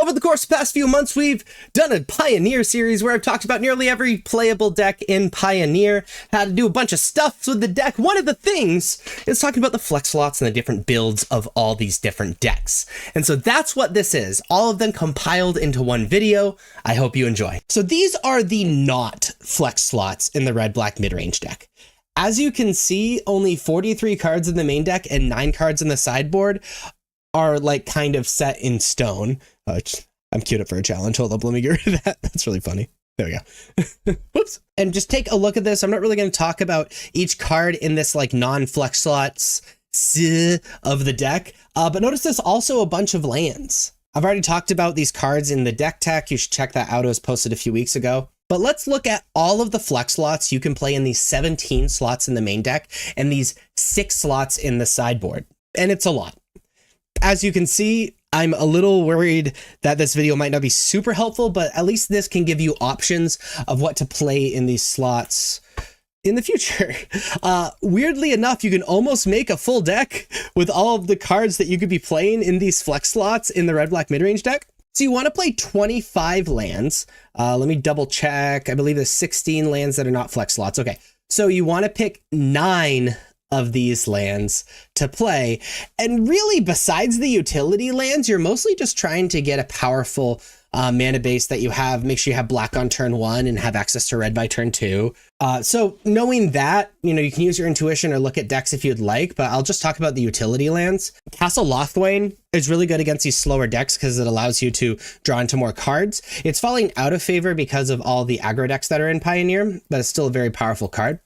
Over the course of the past few months, we've done a Pioneer series where I've talked about nearly every playable deck in Pioneer, how to do a bunch of stuff with the deck. One of the things is talking about the flex slots and the different builds of all these different decks. And so that's what this is, all of them compiled into one video. I hope you enjoy. So these are the not flex slots in the red-black mid-range deck. As you can see, only 43 cards in the main deck and 9 cards in the sideboard are like kind of set in stone. I'm queued up for a challenge. Hold up, let me get rid of that. That's really funny. There we go. Whoops. And just take a look at this. I'm not really going to talk about each card in this like non-flex slots of the deck. But notice there's also a bunch of lands. I've already talked about these cards in the deck tech. You should check that out. It was posted a few weeks ago. But let's look at all of the flex slots you can play in these 17 slots in the main deck and these 6 slots in the sideboard. And it's a lot. As you can see, I'm a little worried that this video might not be super helpful, but at least this can give you options of what to play in these slots in the future. Weirdly enough, you can almost make a full deck with all of the cards that you could be playing in these flex slots in the red-black mid-range deck. So you want to play 25 lands. Let me double check. I believe there's 16 lands that are not flex slots. Okay, so you want to pick 9 of these lands to play. And really, besides the utility lands, you're mostly just trying to get a powerful mana base that you have. Make sure you have black on turn 1 and have access to red by turn 2. So knowing that, you can use your intuition or look at decks if you'd like, but I'll just talk about the utility lands. Castle Lothwain is really good against these slower decks because it allows you to draw into more cards. It's falling out of favor because of all the aggro decks that are in Pioneer, but it's still a very powerful card.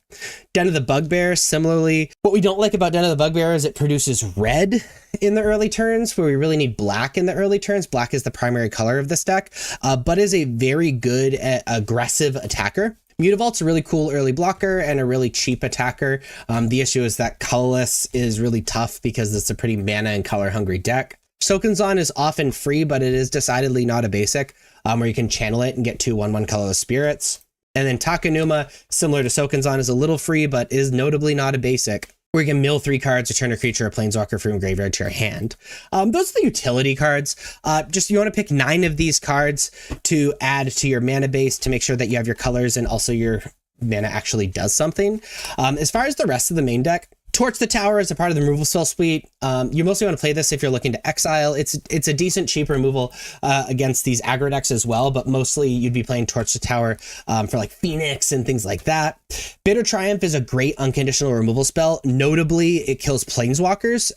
Den of the Bugbear, similarly, what we don't like about Den of the Bugbear is it produces red in the early turns, where we really need black in the early turns. Black is the primary color of this deck, but is a very good aggressive attacker. Mutavault's a really cool early blocker and a really cheap attacker. The issue is that colorless is really tough because it's a pretty mana and color hungry deck. Sokenzan is often free, but it is decidedly not a basic, where you can channel it and get 2 1/1 colorless spirits. And then Takenuma, similar to Sokenzan, is a little free, but is notably not a basic, where you can mill 3 cards, return a creature or planeswalker from your graveyard to your hand. Those are the utility cards. You want to pick 9 of these cards to add to your mana base to make sure that you have your colors and also your mana actually does something. As far as the rest of the main deck, Torch the Tower is a part of the removal spell suite. You mostly want to play this if you're looking to exile. It's a decent cheap removal against these aggro decks as well, but mostly you'd be playing Torch the Tower for like Phoenix and things like that. Bitter Triumph is a great unconditional removal spell. Notably, it kills planeswalkers.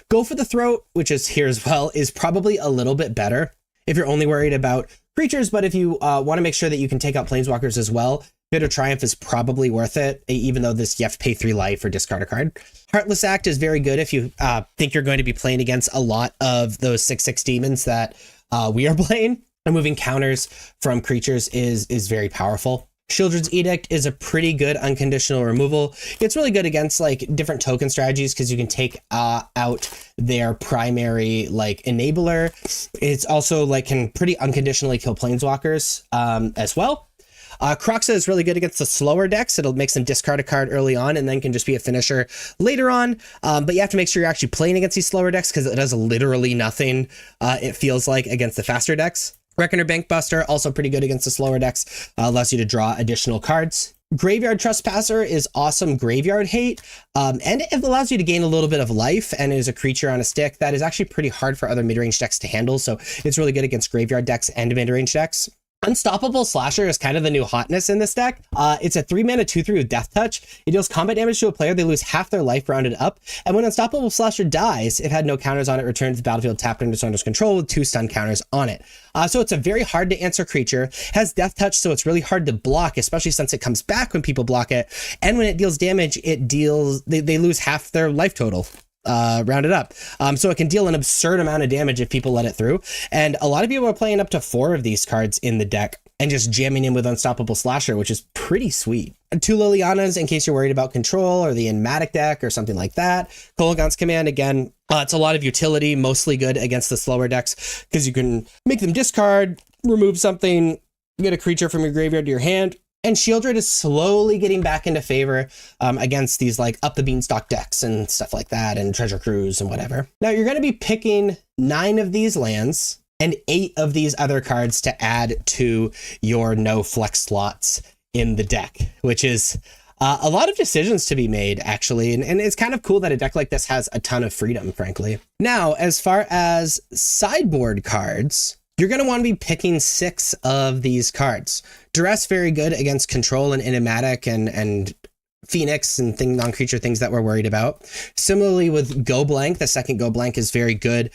Go for the Throat, which is here as well, is probably a little bit better if you're only worried about creatures, but if you want to make sure that you can take out planeswalkers as well, Bitter Triumph is probably worth it, even though you have to pay 3 life or discard a card. Heartless Act is very good if you think you're going to be playing against a lot of those 6/6 demons that we are playing. Removing counters from creatures is very powerful. Sheoldred's Edict is a pretty good unconditional removal. It's really good against like different token strategies because you can take out their primary like enabler. It's also like can pretty unconditionally kill planeswalkers as well. Croxa is really good against the slower decks. It'll make them discard a card early on and then can just be a finisher later on. But you have to make sure you're actually playing against these slower decks because it does literally nothing, it feels like, against the faster decks. Reckoner Bankbuster, also pretty good against the slower decks, allows you to draw additional cards. Graveyard Trespasser is awesome graveyard hate, and it allows you to gain a little bit of life and is a creature on a stick that is actually pretty hard for other mid-range decks to handle, so it's really good against graveyard decks and mid-range decks. Unstoppable Slasher is kind of the new hotness in this deck. It's a 3-mana 2/3 with Death Touch. It deals combat damage to a player. They lose half their life rounded up. And when Unstoppable Slasher dies, if it had no counters on it, returns to the battlefield tapped under its owner's control with 2 stun counters on it. So it's a very hard to answer creature. Has Death Touch, so it's really hard to block, especially since it comes back when people block it. And when it deals damage, they lose half their life total. Rounded up. So it can deal an absurd amount of damage if people let it through. And a lot of people are playing up to 4 of these cards in the deck and just jamming in with Unstoppable Slasher, which is pretty sweet. 2 Lilianas in case you're worried about control or the Enmatic deck or something like that. Kolaghan's Command, again, it's a lot of utility, mostly good against the slower decks because you can make them discard, remove something, get a creature from your graveyard to your hand. And Sheoldred is slowly getting back into favor against these like up the beanstalk decks and stuff like that, and Treasure Cruise and whatever. Now you're going to be picking 9 of these lands and 8 of these other cards to add to your no flex slots in the deck, which is a lot of decisions to be made, actually. And it's kind of cool that a deck like this has a ton of freedom, frankly. Now, as far as sideboard cards, you're going to want to be picking 6 of these cards. Duress, very good against control and enigmatic and Phoenix and non-creature things that we're worried about. Similarly with Go Blank, the second Go Blank is very good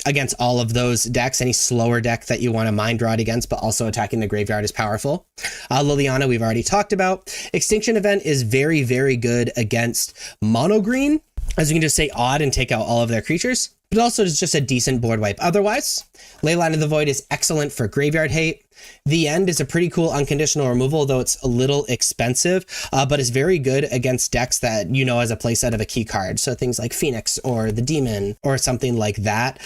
against all of those decks. Any slower deck that you want to mind draw it against, but also attacking the graveyard is powerful. Liliana, we've already talked about. Extinction Event is very, very good against mono green, as you can just say odd and take out all of their creatures, but also is just a decent board wipe otherwise. Leyline of the Void is excellent for graveyard hate. The End is a pretty cool unconditional removal, though it's a little expensive, but it's very good against decks that you know as a playset of a key card. So things like Phoenix or the Demon or something like that.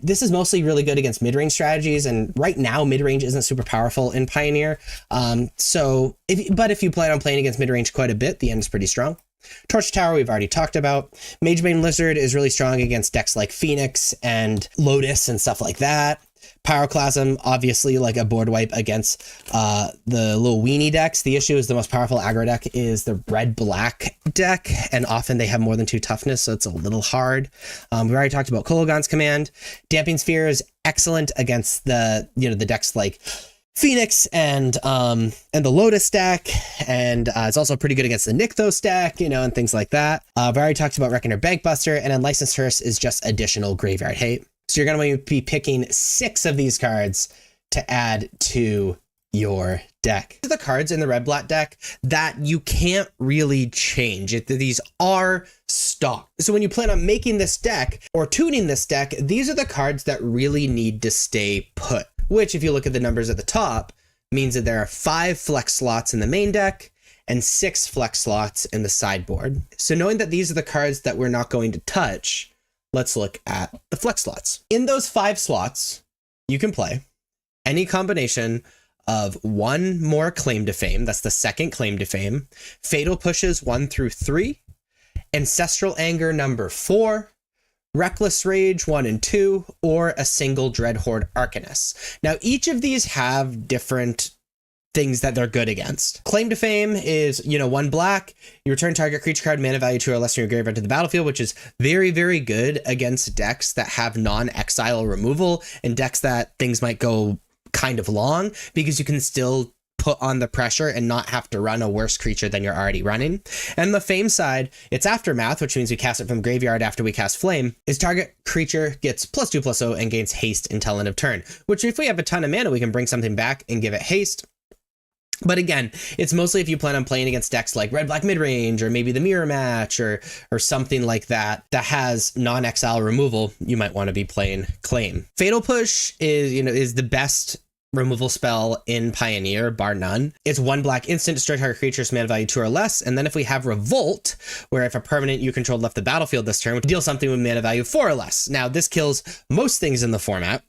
This is mostly really good against mid-range strategies, and right now mid-range isn't super powerful in Pioneer. But if you plan on playing against mid-range quite a bit, The End is pretty strong. Torch Tower, we've already talked about. Magebane Lizard is really strong against decks like Phoenix and Lotus and stuff like that. Pyroclasm, obviously like a board wipe against the little weenie decks. The issue is the most powerful aggro deck is the red-black deck, and often they have more than 2 toughness, so it's a little hard. We've already talked about Kolaghan's Command. Damping Sphere is excellent against the decks like Phoenix and the Lotus deck, and it's also pretty good against the Nykthos deck, and things like that. I've already talked about Reckoner Bankbuster, and then Licensed Hearse is just additional graveyard hate. So you're going to be picking 6 of these cards to add to your deck. These are the cards in the red-black deck that you can't really change. These are stock. So when you plan on making this deck or tuning this deck, these are the cards that really need to stay put, which if you look at the numbers at the top, means that there are 5 flex slots in the main deck and 6 flex slots in the sideboard. So knowing that these are the cards that we're not going to touch, let's look at the flex slots. In those 5 slots, you can play any combination of 1 more Claim to Fame, that's the second Claim to Fame, Fatal Pushes 1 through 3, Ancestral Anger number 4, Reckless Rage 1 and 2, or a single Dreadhorde Arcanist. Now, each of these have different things that they're good against. Claim to Fame is, 1 black, you return target creature card, mana value 2 or less in your graveyard to the battlefield, which is very, very good against decks that have non-exile removal and decks that things might go kind of long, because you can still put on the pressure and not have to run a worse creature than you're already running. And the Fame side, it's Aftermath, which means we cast it from graveyard after we cast Flame, is target creature gets +2/+0 and gains haste until end of turn, which if we have a ton of mana, we can bring something back and give it haste. But again, it's mostly if you plan on playing against decks like Red-Black Midrange or maybe the Mirror Match or something like that has non-exile removal, you might want to be playing Claim. Fatal Push is the best removal spell in Pioneer, bar none. It's 1 black instant, destroy target creature's mana value 2 or less. And then if we have Revolt, where if a permanent you control left the battlefield this turn, we deal something with mana value 4 or less. Now, this kills most things in the format,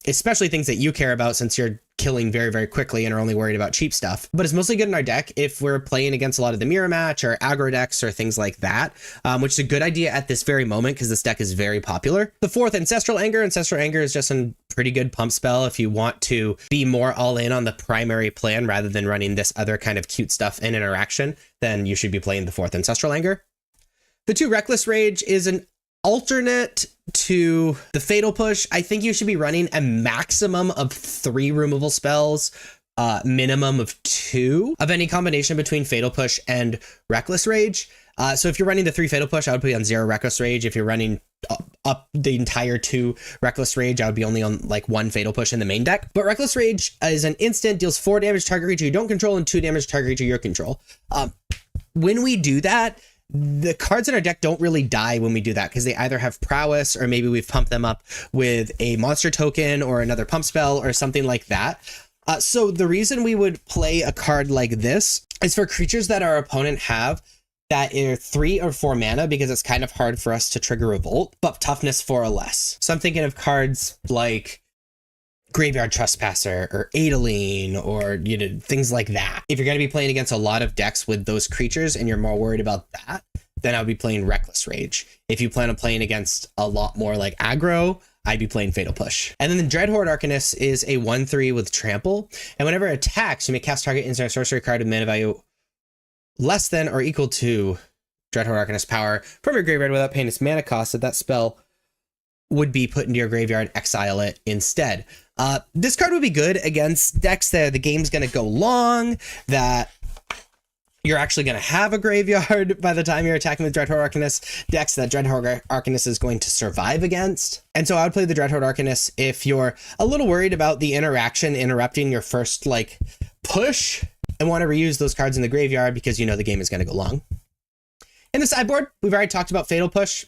especially things that you care about since you're killing very, very quickly and are only worried about cheap stuff. But it's mostly good in our deck if we're playing against a lot of the Mirror Match or aggro decks or things like that, which is a good idea at this very moment because this deck is very popular. The 4th, Ancestral Anger. Ancestral Anger is just a pretty good pump spell if you want to be more all in on the primary plan rather than running this other kind of cute stuff in interaction, then you should be playing the 4th Ancestral Anger. The 2, Reckless Rage is an alternate to the Fatal Push. I think you should be running a maximum of 3 removal spells, minimum of 2 of any combination between Fatal Push and Reckless Rage. So if you're running the 3 Fatal Push, I would put on 0 Reckless Rage. If you're running up the entire 2 Reckless Rage, I would be only on like 1 Fatal Push in the main deck. But Reckless Rage is an instant, deals 4 damage to target creature you don't control and 2 damage to target creature you control. When we do that, the cards in our deck don't really die when we do that because they either have prowess or maybe we've pumped them up with a monster token or another pump spell or something like that. So the reason we would play a card like this is for creatures that our opponent have that are 3 or 4 mana, because it's kind of hard for us to trigger Revolt, but toughness 4 or less. So I'm thinking of cards like Graveyard Trespasser or Adeline or things like that. If you're going to be playing against a lot of decks with those creatures and you're more worried about that, then I would be playing Reckless Rage. If you plan on playing against a lot more like aggro, I'd be playing Fatal Push. And then the Dreadhorde Arcanist is a 1/3 with trample, and whenever it attacks, you may cast target instant sorcery card with mana value less than or equal to Dreadhorde Arcanist power from your graveyard without paying its mana cost. That spell would be put into your graveyard, exile it instead. This card would be good against decks that the game's going to go long, that you're actually going to have a graveyard by the time you're attacking with Dreadhorde Arcanist, decks that Dreadhorde Arcanist is going to survive against. And so I would play the Dreadhorde Arcanist if you're a little worried about the interaction interrupting your first like push and want to reuse those cards in the graveyard because you know the game is going to go long. In the sideboard, we've already talked about Fatal Push.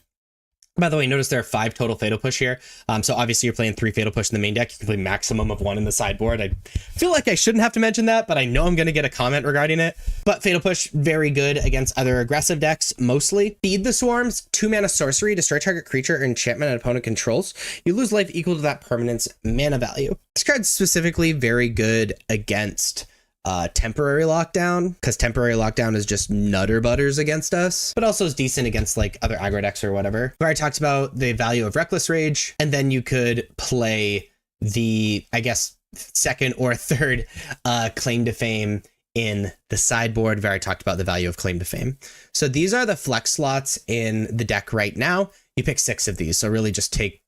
By the way, notice there are 5 total Fatal Push here. So obviously you're playing 3 Fatal Push in the main deck. You can play maximum of 1 in the sideboard. I feel like I shouldn't have to mention that, but I know I'm going to get a comment regarding it. But Fatal Push, very good against other aggressive decks, mostly. Feed the Swarms, 2 mana sorcery, destroy target creature or enchantment an opponent controls. You lose life equal to that permanent's mana value. This card's specifically very good against temporary lockdown, because temporary lockdown is just nutter butters against us, but also is decent against like other aggro decks or whatever. We already talked about the value of Reckless Rage, and then you could play the, I guess, second or third Claim to Fame in the sideboard. We already talked about the value of Claim to Fame. So these are the flex slots in the deck right now. You pick 6 of these, so really just take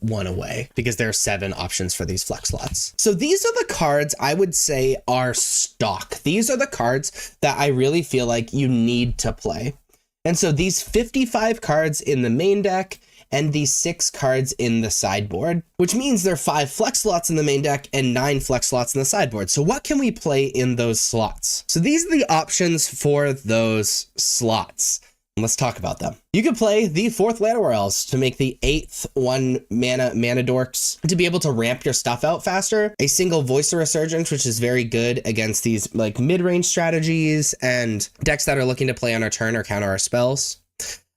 1 away because there are 7 options for these flex slots. So these are the cards I would say are stock. These are the cards that I really feel like you need to play. And so these 55 cards in the main deck and these 6 cards in the sideboard, which means there are 5 flex slots in the main deck and 9 flex slots in the sideboard. So what can we play in those slots? So these are the options for those slots. Let's talk about them. You could play the 4th Llanowar Elves to make the 8th 1 mana dorks to be able to ramp your stuff out faster. A single Voice of Resurgence, which is very good against these like mid-range strategies and decks that are looking to play on our turn or counter our spells.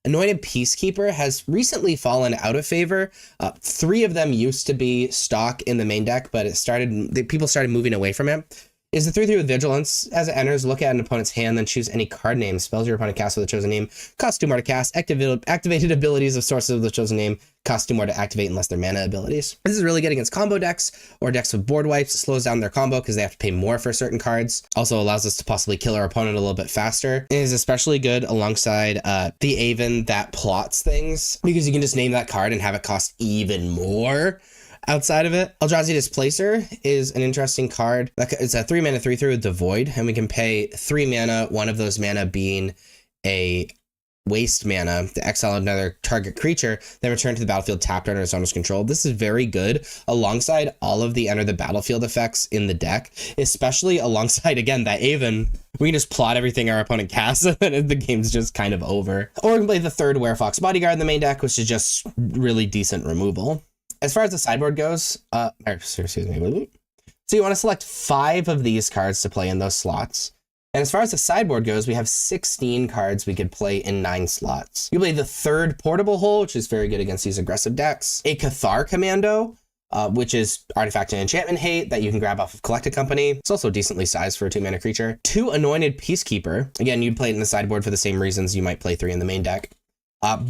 Anointed Peacekeeper has recently fallen out of favor. 3 of them used to be stock in the main deck, but people started moving away from it. Is the 3/3 with Vigilance. As it enters, look at an opponent's hand, then choose any card name. Spells your opponent casts with the chosen name cost 2 more to cast. Activated abilities of sources of the chosen name cost 2 more to activate unless they're mana abilities. This is really good against combo decks or decks with board wipes. It slows down their combo because they have to pay more for certain cards. Also allows us to possibly kill our opponent a little bit faster. It is especially good alongside the Aven that plots things because you can just name that card and have it cost even more. Outside of it, Eldrazi Displacer is an interesting card. It's a 3 mana 3/3 with Devoid, and we can pay 3 mana, 1 of those mana being a waste mana to exile another target creature, then return to the battlefield tapped under its owner's control. This is very good alongside all of the enter the battlefield effects in the deck, especially alongside, again, that Aven. We can just plot everything our opponent casts and the game's just kind of over. Or we can play the 3rd Werefox Bodyguard in the main deck, which is just really decent removal. As far as the sideboard goes, excuse me. So you want to select 5 of these cards to play in those slots. And as far as the sideboard goes, we have 16 cards we could play in 9 slots. You play the 3rd Portable Hole, which is very good against these aggressive decks. A Cathar Commando, which is artifact and enchantment hate that you can grab off of Collected Company. It's also decently sized for a 2 mana creature. 2 Anointed Peacekeeper. Again, you'd play it in the sideboard for the same reasons you might play 3 in the main deck.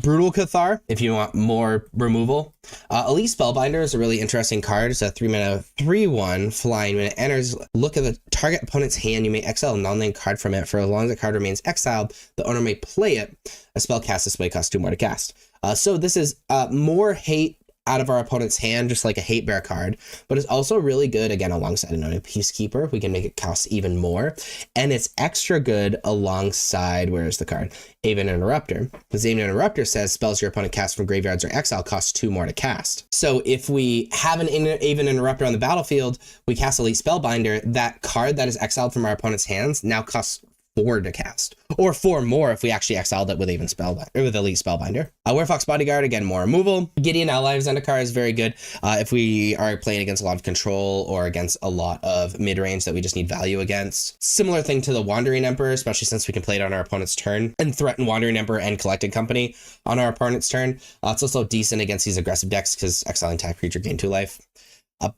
Brutal Cathar, if you want more removal. Elite Spellbinder is a really interesting card. It's a 3 mana 3/1 flying. When it enters, look at the target opponent's hand. You may exile a non-land card from it. For as long as the card remains exiled, the owner may play it. A spell cast this way costs 2 more to cast. So this is more hate out of our opponent's hand, just like a hate bear card, but it's also really good, again, alongside Anointed Peacekeeper. We can make it cost even more, and it's extra good alongside, where's the card? Aven Interrupter. Because Aven Interrupter says spells your opponent casts from graveyards or exile costs 2 more to cast. So if we have an Aven Interrupter on the battlefield, we cast Elite Spellbinder, that card that is exiled from our opponent's hands now costs 4 to cast, or 4 more if we actually exiled it with Elite Spellbinder. Werefox Bodyguard, again, more removal. Gideon Ally of Zendikar is very good if we are playing against a lot of control or against a lot of mid-range that we just need value against. Similar thing to the Wandering Emperor, especially since we can play it on our opponent's turn and threaten Wandering Emperor and Collected Company on our opponent's turn. It's also decent against these aggressive decks because exiling tap creature gain 2 life.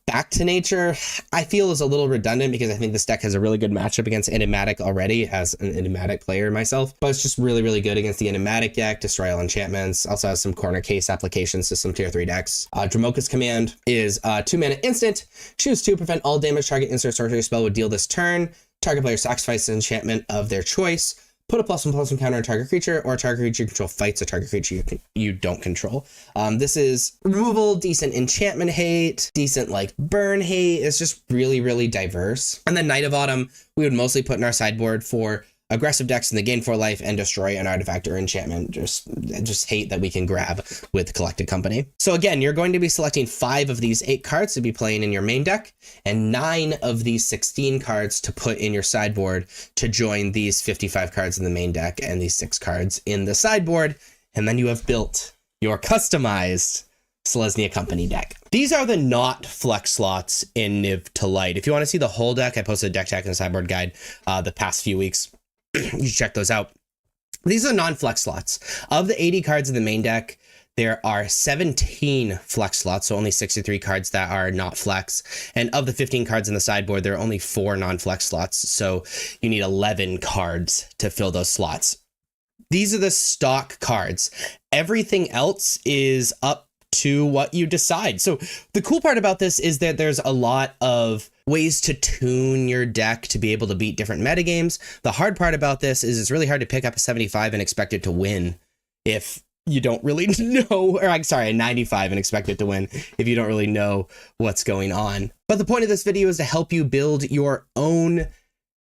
Back to Nature, I feel is a little redundant because I think this deck has a really good matchup against Enigmatic already as an Enigmatic player myself, but it's just really, really good against the Enigmatic deck, destroy all enchantments, also has some corner case applications to some tier 3 decks. Dramoka's Command is 2 mana instant, choose 2, prevent all damage target instant sorcery spell would deal this turn, target player sacrifices an enchantment of their choice, put a +1/+1 counter on target creature, or a target creature you control fights a target creature you don't control. This is removal, decent enchantment hate, decent like burn hate. It's just really, really diverse. And then Knight of Autumn, we would mostly put in our sideboard for aggressive decks in the gain 4 life and destroy an artifact or enchantment. Just hate that we can grab with Collected Company. So again, you're going to be selecting 5 of these 8 cards to be playing in your main deck and 9 of these 16 cards to put in your sideboard to join these 55 cards in the main deck and these 6 cards in the sideboard. And then you have built your customized Selesnya Company deck. These are the not flex slots in Niv to Light. If you want to see the whole deck, I posted a deck tech and sideboard guide the past few weeks. You should check those out. These are non-flex slots. Of the 80 cards in the main deck, there are 17 flex slots, so only 63 cards that are not flex. And of the 15 cards in the sideboard, there are only 4 non-flex slots, so you need 11 cards to fill those slots. These are the stock cards. Everything else is up to what you decide. So the cool part about this is that there's a lot of ways to tune your deck to be able to beat different metagames. The hard part about this is it's really hard to pick up a 75 and expect it to win if you don't really know, or I'm sorry, a 95 and expect it to win if you don't really know what's going on. But the point of this video is to help you build your own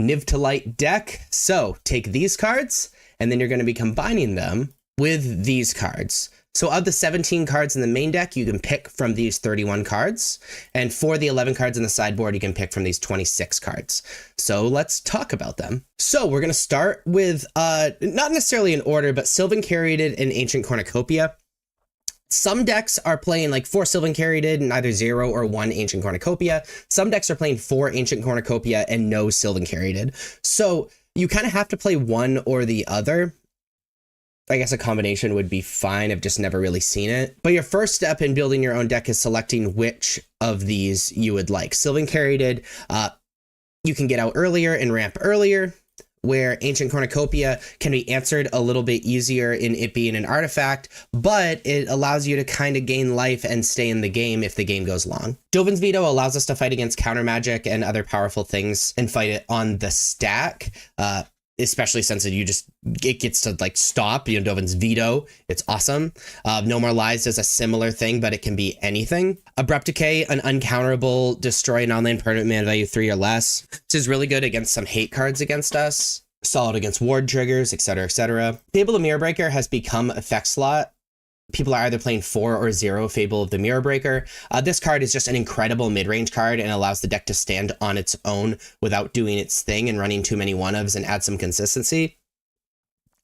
Niv to Light deck. So take these cards and then you're going to be combining them with these cards. So of the 17 cards in the main deck, you can pick from these 31 cards. And for the 11 cards in the sideboard, you can pick from these 26 cards. So let's talk about them. So we're going to start with, not necessarily in order, but Sylvan Caryatid and Ancient Cornucopia. Some decks are playing like 4 Sylvan Caryatid and either 0 or 1 Ancient Cornucopia. Some decks are playing 4 Ancient Cornucopia and no Sylvan Caryatid. So you kind of have to play one or the other. I guess a combination would be fine. I've just never really seen it. But your first step in building your own deck is selecting which of these you would like. Sylvan Caryatid, you can get out earlier and ramp earlier, where Ancient Cornucopia can be answered a little bit easier in it being an artifact, but it allows you to kind of gain life and stay in the game if the game goes long. Dovin's Veto allows us to fight against counter magic and other powerful things and fight it on the stack. Especially since it gets to like stop, Dovin's Veto. It's awesome. No More Lies does a similar thing, but it can be anything. Abrupt Decay, an uncounterable, destroy non-land permanent mana value 3 or less. This is really good against some hate cards against us. Solid against ward triggers, etc., etc. Fable of Mirror Breaker has become effect slot. People are either playing 4 or 0 Fable of the Mirror Breaker. This card is just an incredible mid-range card and allows the deck to stand on its own without doing its thing and running too many one-ofs and add some consistency.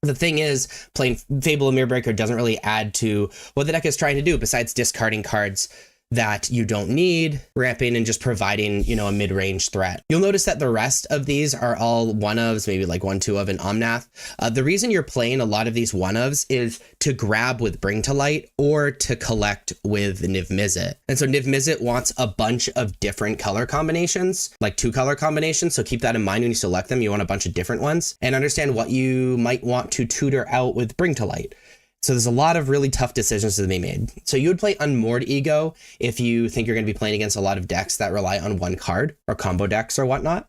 The thing is, playing Fable of Mirror Breaker doesn't really add to what the deck is trying to do besides discarding cards that you don't need, ramping and just providing, a mid-range threat. You'll notice that the rest of these are all one-ofs, maybe like 1/2 of an Omnath. The reason you're playing a lot of these one-ofs is to grab with Bring to Light or to collect with Niv Mizzet. And so Niv Mizzet wants a bunch of different color combinations, like 2 color combinations. So keep that in mind when you select them. You want a bunch of different ones and understand what you might want to tutor out with Bring to Light. So there's a lot of really tough decisions to be made. So you would play Unmoored Ego if you think you're going to be playing against a lot of decks that rely on one card or combo decks or whatnot.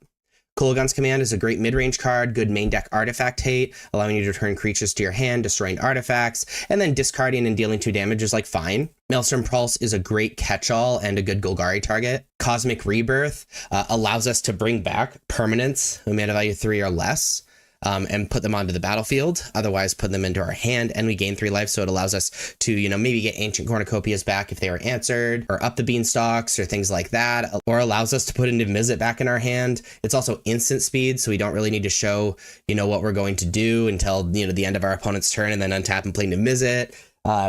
Kolaghan's Command is a great mid-range card, good main deck artifact hate, allowing you to return creatures to your hand, destroying artifacts, and then discarding and dealing 2 damage is like fine. Maelstrom Pulse is a great catch-all and a good Golgari target. Cosmic Rebirth allows us to bring back permanents who mana value 3 or less. And put them onto the battlefield, otherwise put them into our hand, and we gain 3 life, so it allows us to, maybe get Ancient Cornucopias back if they were answered, or up the Beanstalks, or things like that, or allows us to put Niv Mizzet back in our hand. It's also instant speed, so we don't really need to show, what we're going to do until, the end of our opponent's turn, and then untap and play Niv Mizzet.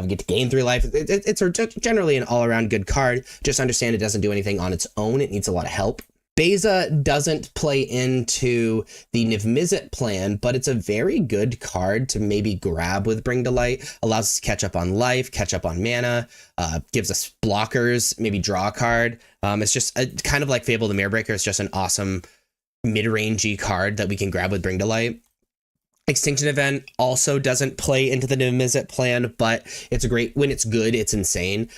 We get to gain 3 life. It's generally an all-around good card. Just understand it doesn't do anything on its own. It needs a lot of help. Beza doesn't play into the Niv-Mizzet plan, but it's a very good card to maybe grab with Bring to Light. Allows us to catch up on life, catch up on mana, gives us blockers, maybe draw a card. It's just kind of like Fable the Mirrorbreaker. It's just an awesome mid-rangey card that we can grab with Bring to Light. Extinction Event also doesn't play into the Niv-Mizzet plan, but it's a great, when it's good, it's insane.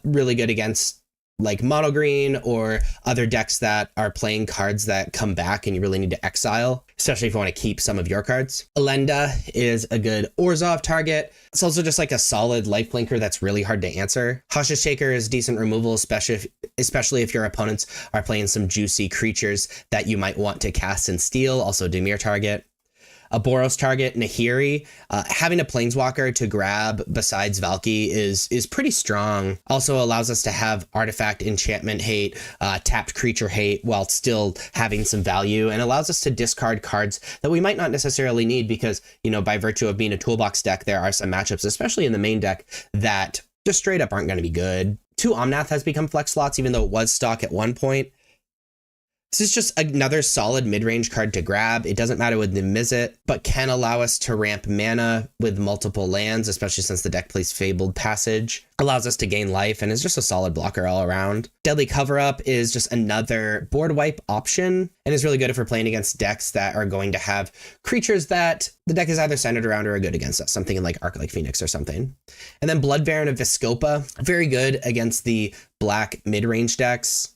Really good against like mono green or other decks that are playing cards that come back and you really need to exile, especially if you want to keep some of your cards. Elenda is a good Orzhov target. It's also just like a solid lifelinker that's really hard to answer. Hostage Taker is decent removal, especially if your opponents are playing some juicy creatures that you might want to cast and steal. Also Dimir target. A Boros target, Nahiri. Having a Planeswalker to grab besides Valki is pretty strong. Also allows us to have artifact enchantment hate, tapped creature hate while still having some value, and allows us to discard cards that we might not necessarily need because, you know, by virtue of being a toolbox deck, there are some matchups, especially in the main deck, that just straight up aren't going to be good. 2 Omnath has become flex slots, even though it was stock at one point. This is just another solid mid-range card to grab. It doesn't matter with Niv-Mizzet, but can allow us to ramp mana with multiple lands, especially since the deck plays Fabled Passage. Allows us to gain life and is just a solid blocker all around. Deadly Cover-Up is just another board wipe option and is really good if we're playing against decks that are going to have creatures that the deck is either centered around or are good against us, something like Arc-like Phoenix or something. And then Blood Baron of Viscopa, very good against the black mid-range decks.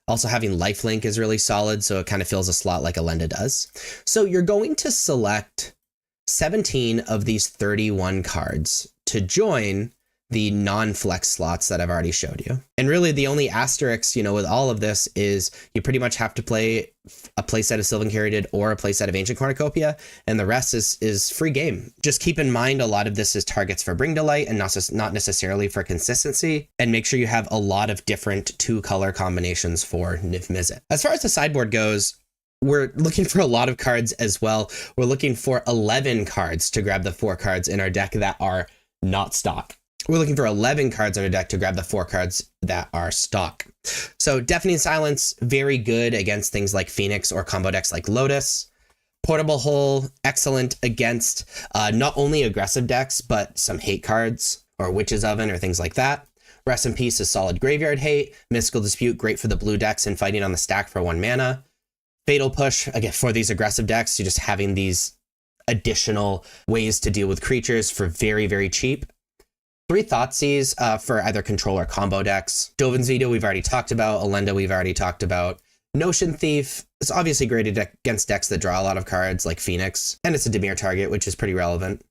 Also having lifelink is really solid, so it kind of fills a slot like Elenda does. So you're going to select 17 of these 31 cards to join the non-flex slots that I've already showed you. And really the only asterisk, you know, with all of this is you pretty much have to play a playset of Sylvan Caryatid or a playset of Ancient Cornucopia, and the rest is free game. Just keep in mind a lot of this is targets for Bring to Light and not necessarily for consistency, and make sure you have a lot of different 2-color combinations for Niv-Mizzet. As far as the sideboard goes, we're looking for a lot of cards as well. We're looking for 11 cards to grab the 4 cards in our deck that are not stock. We're looking for 11 cards on our deck to grab the 4 cards that are stock. So Deafening Silence, very good against things like Phoenix or combo decks like Lotus. Portable Hole, excellent against not only aggressive decks, but some hate cards or Witch's Oven or things like that. Rest in Peace is solid graveyard hate. Mystical Dispute, great for the blue decks and fighting on the stack for 1 mana. Fatal Push, again, for these aggressive decks, you're just having these additional ways to deal with creatures for very, very cheap. 3 Thoughtseize for either control or combo decks. Dovin's Veto we've already talked about. Elenda we've already talked about. Notion Thief is obviously great against decks that draw a lot of cards like Phoenix, and it's a Dimir target, which is pretty relevant.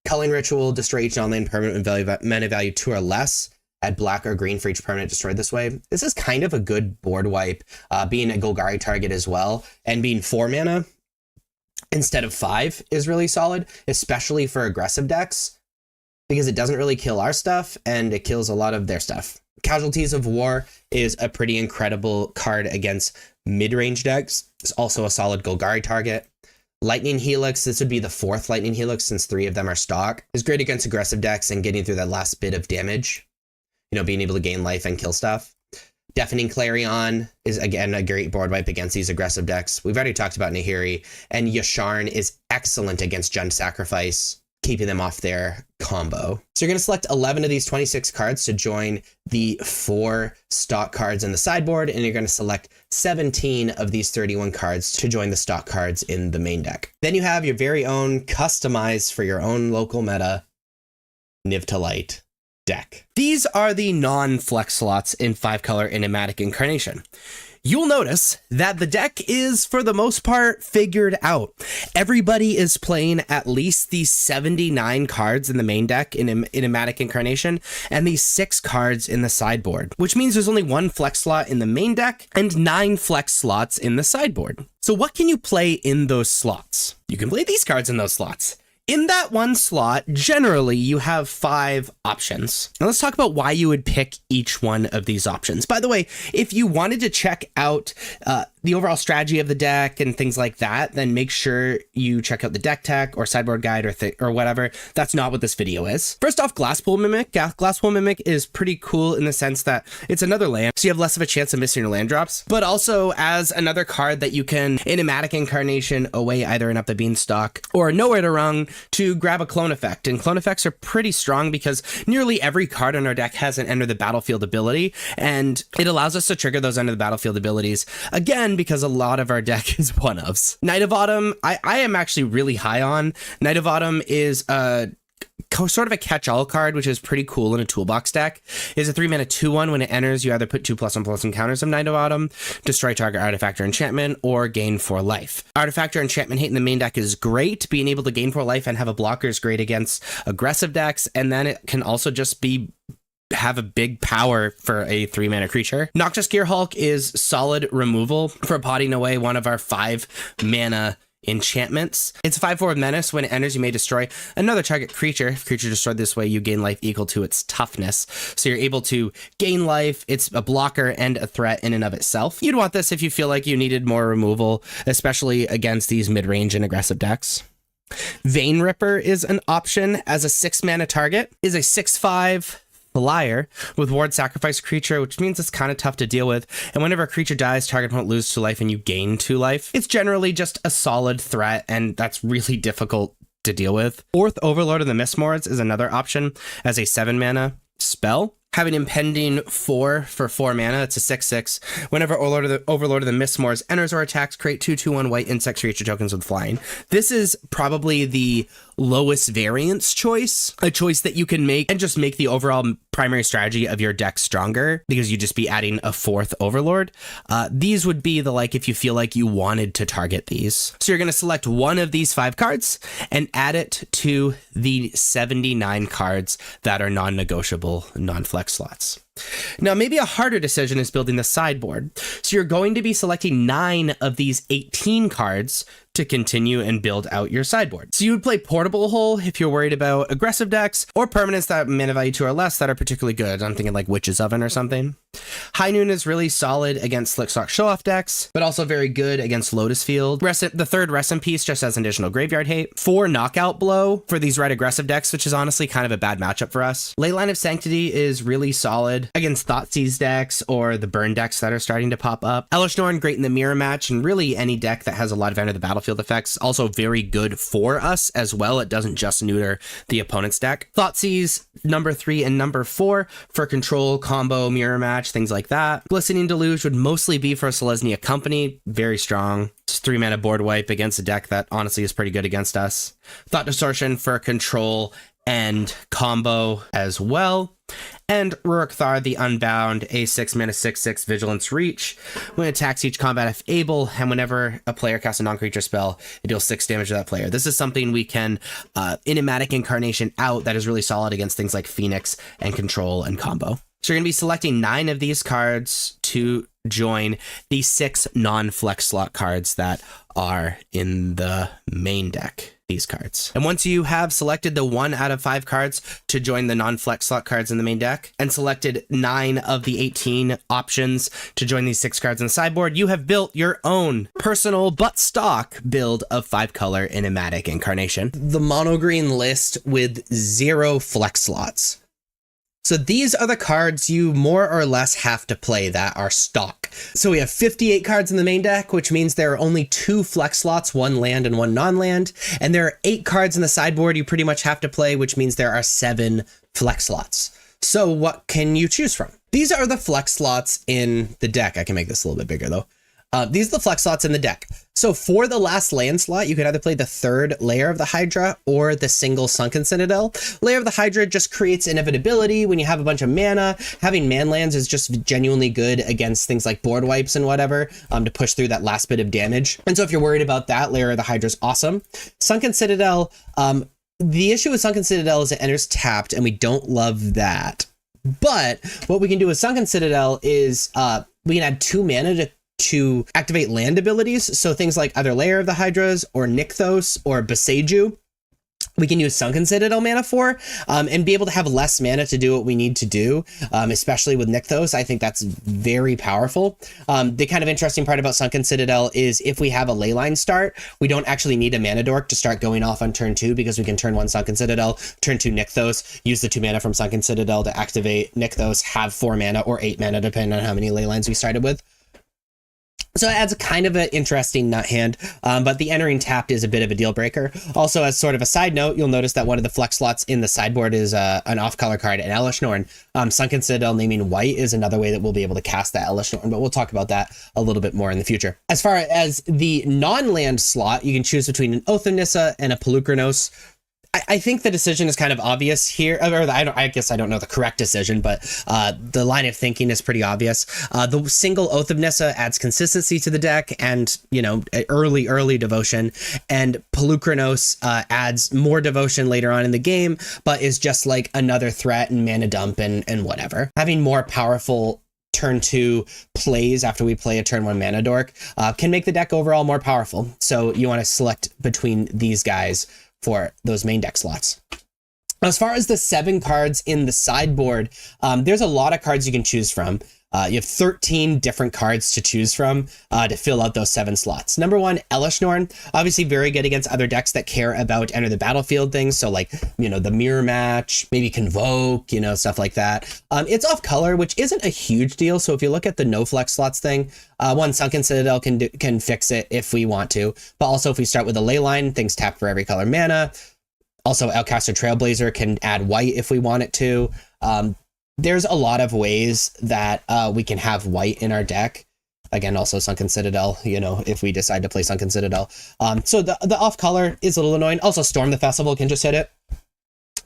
Culling Ritual, destroy each non-land permanent with mana value 2 or less. Add black or green for each permanent destroyed this way. This is kind of a good board wipe, being a Golgari target as well, and being 4 mana instead of 5 is really solid, especially for aggressive decks, because it doesn't really kill our stuff and it kills a lot of their stuff. Casualties of War is a pretty incredible card against mid-range decks. It's also a solid Golgari target. Lightning Helix, this would be the 4th Lightning Helix since 3 of them are stock, is great against aggressive decks and getting through that last bit of damage. You know, being able to gain life and kill stuff. Deafening Clarion is, again, a great board wipe against these aggressive decks. We've already talked about Nahiri, and Yasharn is excellent against Jund Sacrifice, keeping them off their combo. So you're going to select 11 of these 26 cards to join the 4 stock cards in the sideboard, and you're going to select 17 of these 31 cards to join the stock cards in the main deck. Then you have your very own customized for your own local meta Niv to Light deck. These are the non-flex slots in 5-color Enigmatic Incarnation. You'll notice that the deck is, for the most part, figured out. Everybody is playing at least these 79 cards in the main deck in Enigmatic Incarnation and these 6 cards in the sideboard, which means there's only 1 flex slot in the main deck and 9 flex slots in the sideboard. So what can you play in those slots? You can play these cards in those slots. In that 1 slot, generally, you have 5 options. Now let's talk about why you would pick each one of these options. By the way, if you wanted to check out the overall strategy of the deck and things like that, then make sure you check out the deck tech or sideboard guide or whatever. That's not what this video is. First off, Glasspool Mimic. Glasspool Mimic is pretty cool in the sense that it's another land, so you have less of a chance of missing your land drops, but also as another card that you can Enigmatic Incarnation away either in Up the Beanstalk or Nowhere to Run to grab a clone effect. And clone effects are pretty strong because nearly every card in our deck has an enter the battlefield ability, and it allows us to trigger those enter the battlefield abilities again because a lot of our deck is one-ofs. Night of Autumn, I am actually really high on. Night of Autumn is sort of a catch-all card, which is pretty cool in a toolbox deck. It's a 3-mana 2/1. When it enters, you either put 2+1/+1 counters of Night of Autumn, destroy target artifact or enchantment, or gain 4 life. Artifact or enchantment hate in the main deck is great. Being able to gain 4 life and have a blocker is great against aggressive decks, and then it can also just have a big power for a 3-mana creature. Noxious Gearhulk is solid removal for potting away one of our 5-mana enchantments. It's a 5/4 with menace. When it enters, you may destroy another target creature. If creature destroyed this way, you gain life equal to its toughness. So you're able to gain life. It's a blocker and a threat in and of itself. You'd want this if you feel like you needed more removal, especially against these mid-range and aggressive decks. Vein Ripper is an option as a 6-mana target. Is a 6/5 flyer with ward sacrifice creature, which means it's kind of tough to deal with. And whenever a creature dies, target won't lose 2 life and you gain 2 life. It's generally just a solid threat, and that's really difficult to deal with. 4th Overlord of the Mistmores is another option as a 7-mana spell. Having Impending 4 for 4 mana, it's a 6/6. Whenever Overlord of the Mistmores enters or attacks, create 2/2/1 white insect creature tokens with flying. This is probably the lowest variance choice, a choice that you can make and just make the overall primary strategy of your deck stronger because you just be adding a 4th Overlord. These would be the if you feel like you wanted to target these. So you're going to select one of these 5 cards and add it to the 79 cards that are non-negotiable, non-flex slots. Now, maybe a harder decision is building the sideboard. So you're going to be selecting 9 of these 18 cards to continue and build out your sideboard. So you would play Portable Hole if you're worried about aggressive decks, or permanents that mana value 2 or less that are particularly good. I'm thinking like Witch's Oven or something. High Noon is really solid against Slickstock Show-Off decks, but also very good against Lotus Field. The 3rd Rest in Peace just has additional graveyard hate. 4 Knockout Blow for these red aggressive decks, which is honestly kind of a bad matchup for us. Ley Line of Sanctity is really solid against Thoughtseize decks or the burn decks that are starting to pop up. Elesh Norn, great in the mirror match, and really any deck that has a lot of enter the battlefield effects. Also very good for us as well. It doesn't just neuter the opponent's deck. Thoughtseize, number 3 and number 4 for control, combo, mirror match, things like that. Glistening Deluge would mostly be for Selesnya Company. Very strong. Just 3-mana board wipe against a deck that honestly is pretty good against us. Thought Distortion for control and combo as well. And Rurik Thar the Unbound, a 6-mana 6/6 Vigilance Reach. When it attacks each combat if able, and whenever a player casts a non-creature spell, it deals 6 damage to that player. This is something we can Enigmatic Incarnation out that is really solid against things like Phoenix and control and combo. So you're going to be selecting 9 of these cards to join the 6 non-flex slot cards that are in the main deck. These cards. And once you have selected the 1 out of 5 cards to join the non-flex slot cards in the main deck and selected 9 of the 18 options to join these 6 cards in the sideboard, you have built your own personal but stock build of 5-color Enigmatic Incarnation. The mono green list with 0 flex slots. So these are the cards you more or less have to play that are stock. So we have 58 cards in the main deck, which means there are only 2 flex slots, 1 land and 1 non-land. And there are 8 cards in the sideboard you pretty much have to play, which means there are 7 flex slots. So what can you choose from? These are the flex slots in the deck. I can make this a little bit bigger though. These are the flex slots in the deck. So for the last land slot, you could either play the 3rd Lair of the Hydra or the single Sunken Citadel. Lair of the Hydra just creates inevitability when you have a bunch of mana. Having man lands is just genuinely good against things like board wipes and whatever to push through that last bit of damage. And so if you're worried about that, Lair of the Hydra is awesome. Sunken Citadel, the issue with Sunken Citadel is it enters tapped, and we don't love that. But what we can do with Sunken Citadel is we can add 2 mana to activate land abilities. So things like either Lair of the Hydras or Nykthos or Boseiju. we can use Sunken Citadel mana for, and be able to have less mana to do what we need to do, especially with Nykthos. I think that's very powerful. The kind of interesting part about Sunken Citadel is if we have a Leyline start, we don't actually need a mana dork to start going off on turn 2, because we can turn 1 Sunken Citadel, turn 2 Nykthos, use the 2 mana from Sunken Citadel to activate Nykthos, have 4 mana or 8 mana, depending on how many Leylines we started with. So it adds a kind of an interesting nut hand, but the entering tapped is a bit of a deal breaker. Also, as sort of a side note, you'll notice that one of the flex slots in the sideboard is an off-color card, an Elishnorn. Sunken Citadel naming white is another way that we'll be able to cast that Elishnorn, but we'll talk about that a little bit more in the future. As far as the non-land slot, you can choose between an Oath of Nissa and a Polukranos. I think the decision is kind of obvious here, or I guess I don't know the correct decision, but the line of thinking is pretty obvious. The single Oath of Nissa adds consistency to the deck and, you know, early devotion, and Polukranos adds more devotion later on in the game, but is just like another threat and mana dump and whatever. Having more powerful turn 2 plays after we play a turn 1 mana dork can make the deck overall more powerful. So you want to select between these guys for those main deck slots. As far as the 7 cards in the sideboard, there's a lot of cards you can choose from. You have 13 different cards to choose from to fill out those 7 slots. Number 1, Elishnorn, obviously very good against other decks that care about enter the battlefield things. So like, you know, the mirror match, maybe Convoke, you know, stuff like that. It's off color, which isn't a huge deal. So if you look at the no flex slots thing, one Sunken Citadel can fix it if we want to. But also if we start with a Leyline, things tap for every color mana. Also, Elcaster Trailblazer can add white if we want it to. There's a lot of ways that we can have white in our deck. Again, also Sunken Citadel, you know, if we decide to play Sunken Citadel. So the off color is a little annoying. Also, Storm the Festival can just hit it.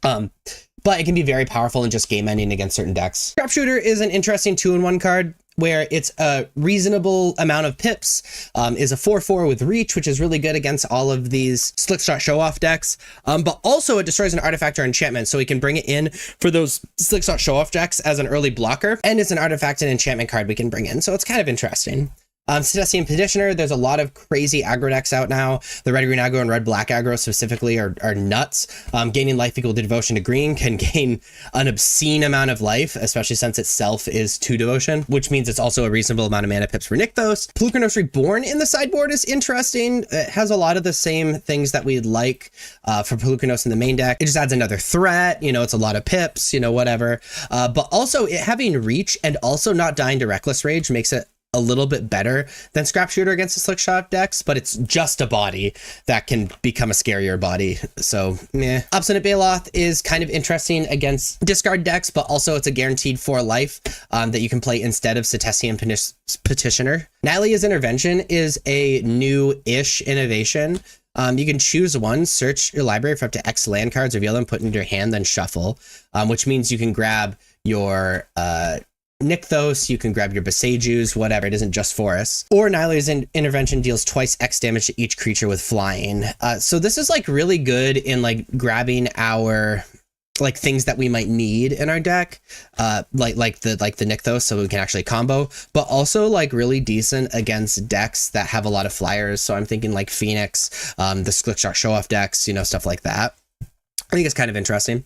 But it can be very powerful in just game ending against certain decks. Sharpshooter is an interesting 2-in-1 card where it's a reasonable amount of pips, is a 4/4 with reach, which is really good against all of these Slickshot show-off decks. But also it destroys an artifact or enchantment, so we can bring it in for those Slickshot show-off decks as an early blocker, and it's an artifact and enchantment card we can bring in, so it's kind of interesting. Cetacean Petitioner, there's a lot of crazy aggro decks out now. The red-green aggro and red-black aggro specifically are nuts. Gaining life equal to devotion to green can gain an obscene amount of life, especially since itself is 2 devotion, which means it's also a reasonable amount of mana pips for Nykthos. Polukranos Reborn in the sideboard is interesting. It has a lot of the same things that we'd like for Polukranos in the main deck. It just adds another threat, you know, it's a lot of pips, you know, whatever. But also it having reach and also not dying to Reckless Rage makes it a little bit better than Sharpshooter against the Slickshot decks, but it's just a body that can become a scarier body. So, meh. Obstinate Baloth is kind of interesting against discard decks, but also it's a guaranteed 4 life that you can play instead of Cetacean Petitioner. Nylea's Intervention is a new-ish innovation. You can choose one, search your library for up to X land cards, reveal them, put into your hand, then shuffle, which means you can grab your Nykthos, you can grab your Besejus, whatever, it isn't just forests. Or Nylea's Intervention deals twice X damage to each creature with flying. So this is like really good in like grabbing our like things that we might need in our deck, like the Nykthos, so we can actually combo, but also like really decent against decks that have a lot of flyers. So I'm thinking like Phoenix, the Slickshot show-off decks, you know, stuff like that. I think it's kind of interesting.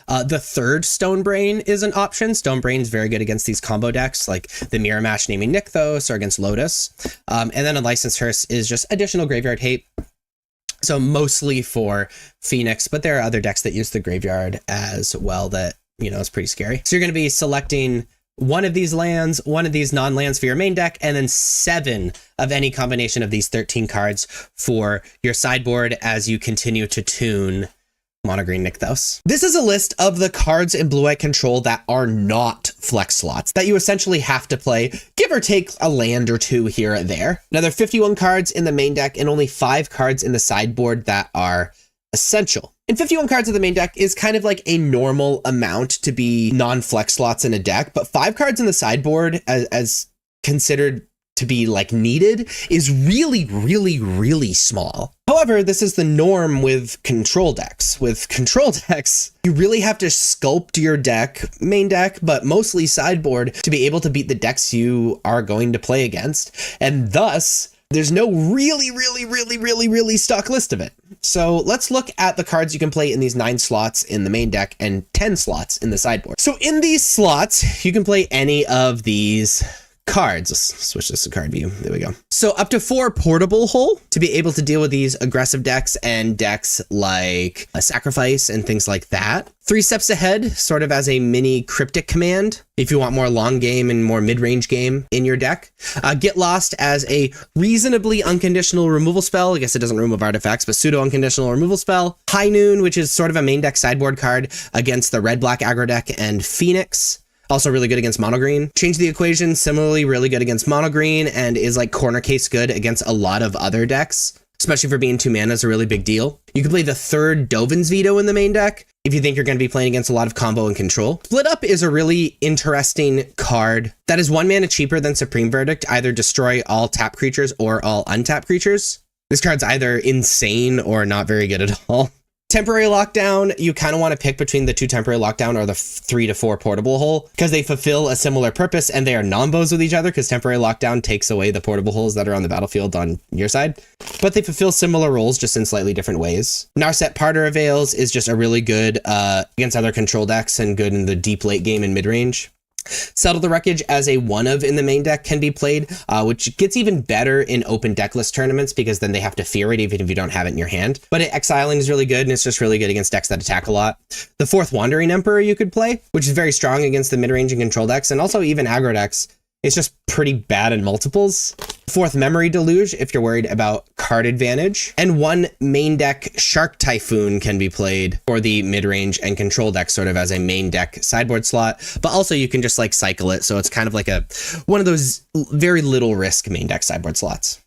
The third Stone Brain is an option. Stone Brain is very good against these combo decks, like the Mirror Match naming Nykthos or against Lotus. And then a Licensed Hearse is just additional graveyard hate. So mostly for Phoenix, but there are other decks that use the graveyard as well that, you know, is pretty scary. So you're going to be selecting one of these lands, one of these non-lands for your main deck, and then 7 of any combination of these 13 cards for your sideboard as you continue to tune Mono Green Nykthos. This is a list of the cards in Blue-White Control that are not flex slots, that you essentially have to play, give or take a land or 2 here or there. Now, there are 51 cards in the main deck and only 5 cards in the sideboard that are essential. And 51 cards in the main deck is kind of like a normal amount to be non-flex slots in a deck, but 5 cards in the sideboard as considered to be like needed is really, really, really small. However, this is the norm with control decks. With control decks, you really have to sculpt your deck, main deck, but mostly sideboard, to be able to beat the decks you are going to play against. And thus, there's no really stock list of it. So let's look at the cards you can play in these 9 slots in the main deck and 10 slots in the sideboard. So in these slots, you can play any of these cards. Let's switch this to card view. There we go. So up to 4 portable hull to be able to deal with these aggressive decks and decks like a sacrifice and things like that. 3 steps ahead, sort of as a mini cryptic command if you want more long game and more mid-range game in your deck. Get Lost as a reasonably unconditional removal spell. I guess it doesn't remove artifacts, but pseudo unconditional removal spell. High Noon, which is sort of a main deck sideboard card against the red-black aggro deck, and Phoenix. Also really good against mono green. Change the Equation, similarly really good against mono green and is like corner case good against a lot of other decks, especially for being 2 mana is a really big deal. You can play the 3rd Dovin's Veto in the main deck if you think you're going to be playing against a lot of combo and control. Split Up is a really interesting card that is 1 mana cheaper than Supreme Verdict, either destroy all tap creatures or all untap creatures. This card's either insane or not very good at all. Temporary Lockdown, you kind of want to pick between the 2 Temporary Lockdown or the 3 to 4 portable hull because they fulfill a similar purpose and they are non-bows with each other because Temporary Lockdown takes away the portable hulls that are on the battlefield on your side, but they fulfill similar roles just in slightly different ways. Narset Parter of Veils is just a really good against other control decks and good in the deep late game and mid-range. Settle the Wreckage as a 1-of in the main deck can be played, which gets even better in open decklist tournaments because then they have to fear it even if you don't have it in your hand. But Exiling is really good and it's just really good against decks that attack a lot. The 4th Wandering Emperor you could play, which is very strong against the mid-range and control decks and also even aggro decks. It's just pretty bad in multiples. 4th Memory Deluge if you're worried about card advantage. And 1 main deck Shark Typhoon can be played for the mid-range and control deck sort of as a main deck sideboard slot. But also you can just like cycle it. So it's kind of like one of those very little risk main deck sideboard slots.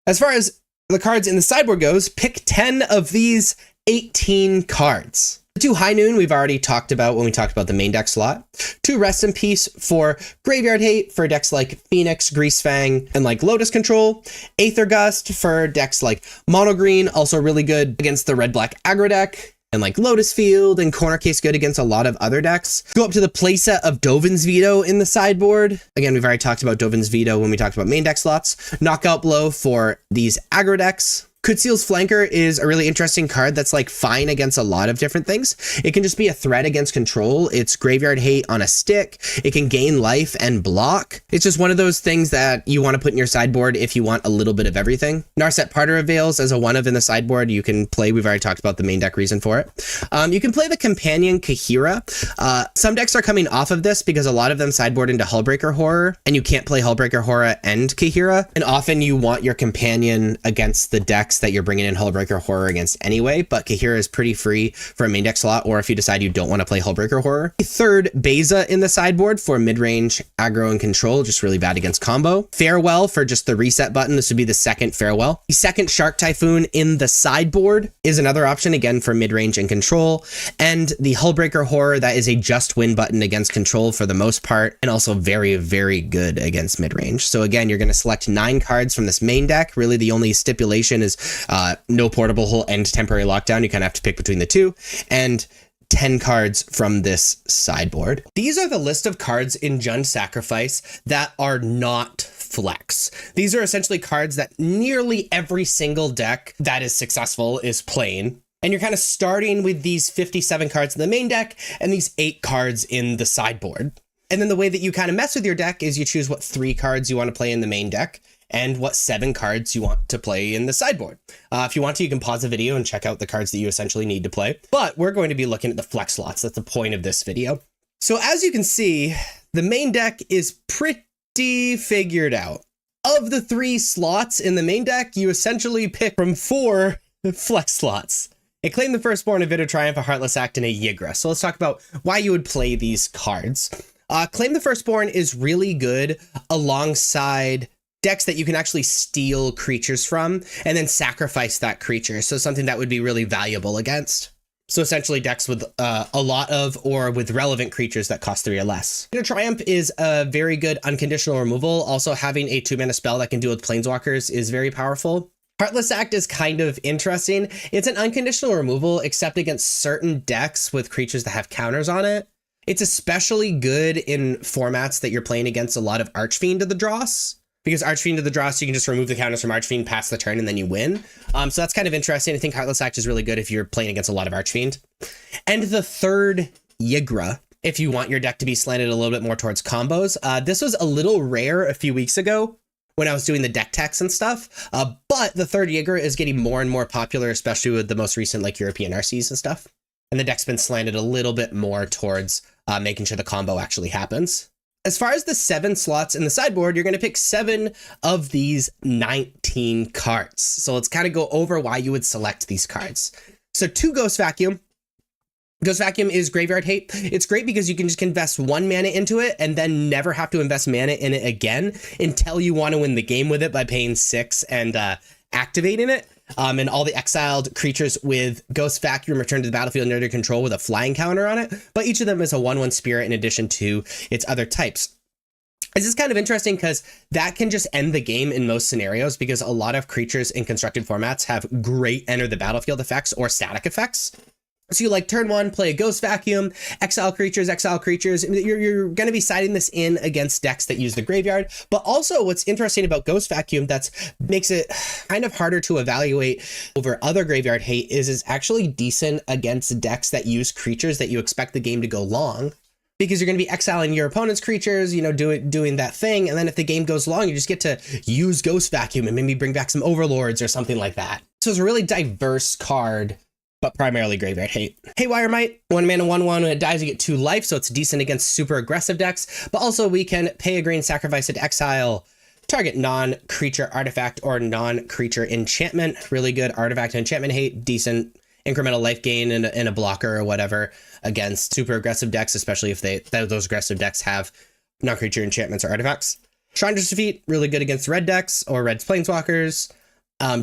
As far as the cards in the sideboard goes, pick 10 of these 18 cards. The 2 High Noon we've already talked about when we talked about the main deck slot. 2 Rest in Peace for Graveyard Hate for decks like Phoenix, Greasefang, and like Lotus Control. Aether Gust for decks like Mono Green, also really good against the red-black aggro deck, and like Lotus Field and corner case good against a lot of other decks. Go up to the playset of Dovin's Veto in the sideboard. Again, we've already talked about Dovin's Veto when we talked about main deck slots. Knockout Blow for these aggro decks. Kutsil's Flanker is a really interesting card that's like fine against a lot of different things. It can just be a threat against control. It's Graveyard Hate on a stick. It can gain life and block. It's just one of those things that you want to put in your sideboard if you want a little bit of everything. Narset Parter of Veils as a 1-of in the sideboard you can play. We've already talked about the main deck reason for it. You can play the Companion Kahira. Some decks are coming off of this because a lot of them sideboard into Hullbreaker Horror and you can't play Hullbreaker Horror and Kahira. And often you want your companion against the decks that you're bringing in Hullbreaker Horror against anyway, but Kahira is pretty free for a main deck slot, or if you decide you don't want to play Hullbreaker Horror. 3rd Beza in the sideboard for mid-range aggro and control, just really bad against combo. Farewell for just the reset button. This would be the 2nd Farewell. The 2nd Shark Typhoon in the sideboard is another option, again for mid-range and control. And the Hullbreaker Horror, that is a just win button against control for the most part, and also very, very good against mid-range. So again, you're going to select 9 cards from this main deck. Really the only stipulation is no portable hull and temporary lockdown. You kind of have to pick between the 2, and 10 cards from this sideboard. These are the list of cards in Jund Sacrifice that are not flex. These are essentially cards that nearly every single deck that is successful is playing. And you're kind of starting with these 57 cards in the main deck and these 8 cards in the sideboard. And then the way that you kind of mess with your deck is you choose what 3 cards you want to play in the main deck and what 7 cards you want to play in the sideboard. If you want to, you can pause the video and check out the cards that you essentially need to play. But we're going to be looking at the flex slots. That's the point of this video. So as you can see, the main deck is pretty figured out. Of the 3 slots in the main deck, you essentially pick from 4 flex slots. A Claim the Firstborn, a Vivid Triumph, a Heartless Act, and a Yigra. So let's talk about why you would play these cards. Claim the Firstborn is really good alongside decks that you can actually steal creatures from and then sacrifice that creature. So something that would be really valuable against. So essentially decks with a lot of or with relevant creatures that cost 3 or less. Vivid Triumph is a very good unconditional removal. Also having a 2-mana spell that can deal with planeswalkers is very powerful. Heartless Act is kind of interesting. It's an unconditional removal except against certain decks with creatures that have counters on it. It's especially good in formats that you're playing against a lot of Archfiend of the Dross, because Archfiend to the draw, so you can just remove the counters from Archfiend, pass the turn, and then you win. So that's kind of interesting. I think Heartless Act is really good if you're playing against a lot of Archfiend. And the third Yigra, if you want your deck to be slanted a little bit more towards combos. This was a little rare a few weeks ago when I was doing the deck techs and stuff, but the third Yigra is getting more and more popular, especially with the most recent like European RCs and stuff. And the deck's been slanted a little bit more towards making sure the combo actually happens. As far as the 7 slots in the sideboard, you're going to pick 7 of these 19 cards. So let's kind of go over why you would select these cards. So 2 Ghost Vacuum. Ghost Vacuum is Graveyard Hate. It's great because you can just invest 1 mana into it and then never have to invest mana in it again until you want to win the game with it by paying 6 and activating it. And all the exiled creatures with Ghost Vacuum return to the battlefield under your control with a flying counter on it. But each of them is a 1/1 spirit in addition to its other types. This is kind of interesting because that can just end the game in most scenarios, because a lot of creatures in constructed formats have great enter the battlefield effects or static effects. So you like turn 1, play a Ghost Vacuum, exile creatures. You're going to be siding this in against decks that use the graveyard. But also what's interesting about Ghost Vacuum that makes it kind of harder to evaluate over other Graveyard Hate is it's actually decent against decks that use creatures that you expect the game to go long. Because you're going to be exiling your opponent's creatures, you know, doing that thing. And then if the game goes long, you just get to use Ghost Vacuum and maybe bring back some Overlords or something like that. So it's a really diverse card, but primarily Graveyard Hate. Haywire Might, 1 mana, 1/1. When it dies, you get 2 life, so it's decent against super aggressive decks. But also we can pay a green, sacrifice it to exile target non-creature artifact or non-creature enchantment. Really good artifact and enchantment hate, decent incremental life gain and a blocker or whatever against super aggressive decks, especially if those aggressive decks have non-creature enchantments or artifacts. Chandra's Defeat, really good against red decks or red planeswalkers.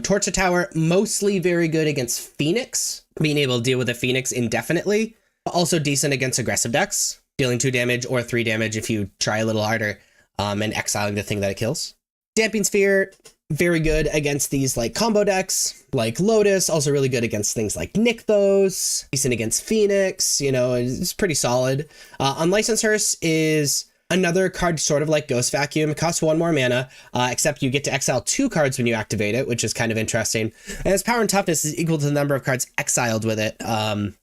Torch the Tower, mostly very good against Phoenix, being able to deal with a Phoenix indefinitely, but also decent against aggressive decks, dealing 2 damage or 3 damage if you try a little harder, and exiling the thing that it kills. Damping Sphere, very good against these like combo decks, like Lotus, also really good against things like Nykthos, decent against Phoenix, you know, it's pretty solid. Unlicensed Hearse is another card sort of like Ghost Vacuum. It costs 1 more mana, except you get to exile 2 cards when you activate it, which is kind of interesting. And its power and toughness is equal to the number of cards exiled with it. And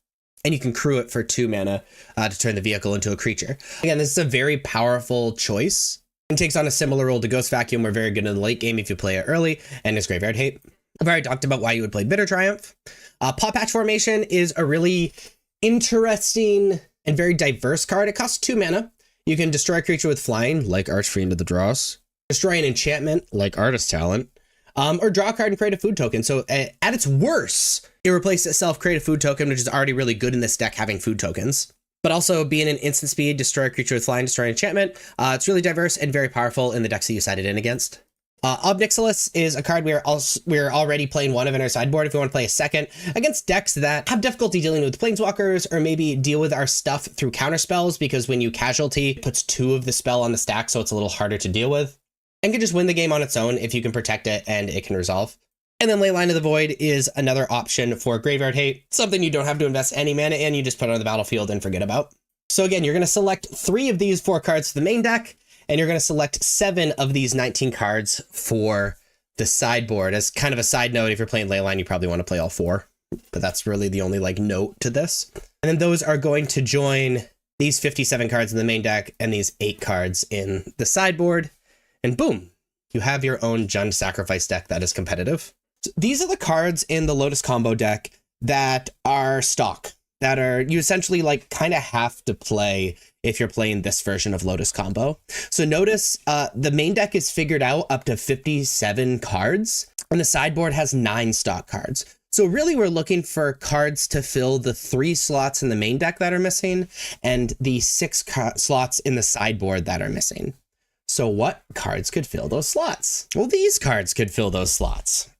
you can crew it for 2 mana to turn the vehicle into a creature. Again, this is a very powerful choice. It takes on a similar role to Ghost Vacuum. We're very good in the late game if you play it early, and it's Graveyard Hate. I've already talked about why you would play Bitter Triumph. Paw Patch Formation is a really interesting and very diverse card. It costs 2 mana. You can destroy a creature with flying, like Archfiend of the Dross, destroy an enchantment, like Artist Talent, or draw a card and create a food token. So at its worst, it replaces itself, create a food token, which is already really good in this deck, having food tokens. But also being an instant speed, destroy a creature with flying, destroy an enchantment. It's really diverse and very powerful in the decks that you sided in against. Ob Nixilis is a card we're already playing 1 of in our sideboard. If we want to play a second against decks that have difficulty dealing with planeswalkers, or maybe deal with our stuff through counter spells, because when you casualty, it puts 2 of the spell on the stack, so it's a little harder to deal with, and can just win the game on its own if you can protect it and it can resolve. And then Leyline of the Void is another option for Graveyard Hate, something you don't have to invest any mana in, you just put it on the battlefield and forget about. So again, you're going to select 3 of these 4 cards for the main deck, and you're going to select 7 of these 19 cards for the sideboard. As kind of a side note, if you're playing Leyline, you probably want to play all 4, but that's really the only like note to this. And then those are going to join these 57 cards in the main deck and these 8 cards in the sideboard, and boom, you have your own Jund Sacrifice deck that is competitive. So these are the cards in the Lotus combo deck that are stock, that are you essentially like kind of have to play if you're playing this version of Lotus combo. So notice the main deck is figured out up to 57 cards, and the sideboard has 9 stock cards. So really we're looking for cards to fill the 3 slots in the main deck that are missing and the 6 slots in the sideboard that are missing. So what cards could fill those slots? Well, these cards could fill those slots.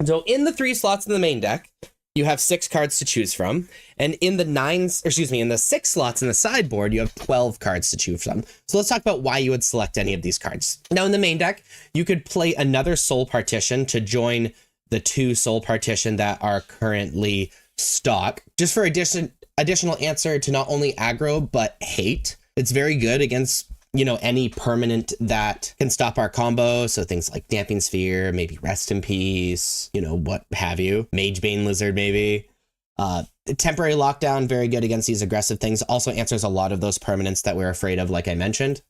So in the 3 slots in the main deck, you have 6 cards to choose from. And in the 6 slots in the sideboard, you have 12 cards to choose from. So let's talk about why you would select any of these cards. Now in the main deck, you could play another Soul Partition to join the 2 Soul Partition that are currently stock, just for additional answer to not only aggro, but hate. It's very good against you know, any permanent that can stop our combo. So things like Damping Sphere, maybe Rest in Peace, you know, what have you. Magebane Lizard, maybe. Temporary Lockdown, very good against these aggressive things. Also answers a lot of those permanents that we're afraid of, like I mentioned.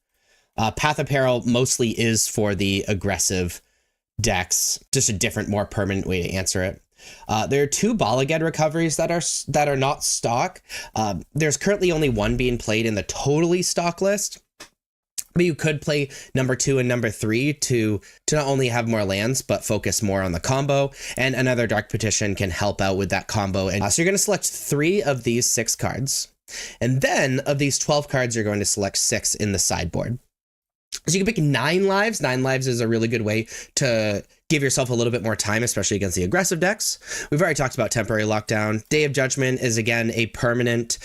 Path of Peril mostly is for the aggressive decks, just a different, more permanent way to answer it. There are 2 Balaged recoveries that are not stock. There's currently only 1 being played in the totally stock list, but you could play number 2 and number 3 to not only have more lands, but focus more on the combo. And another Dark Petition can help out with that combo. And so you're going to select 3 of these 6 cards. And then of these 12 cards, you're going to select 6 in the sideboard. So you can pick 9 lives. 9 lives is a really good way to give yourself a little bit more time, especially against the aggressive decks. We've already talked about Temporary Lockdown. Day of Judgment is, again, a permanent,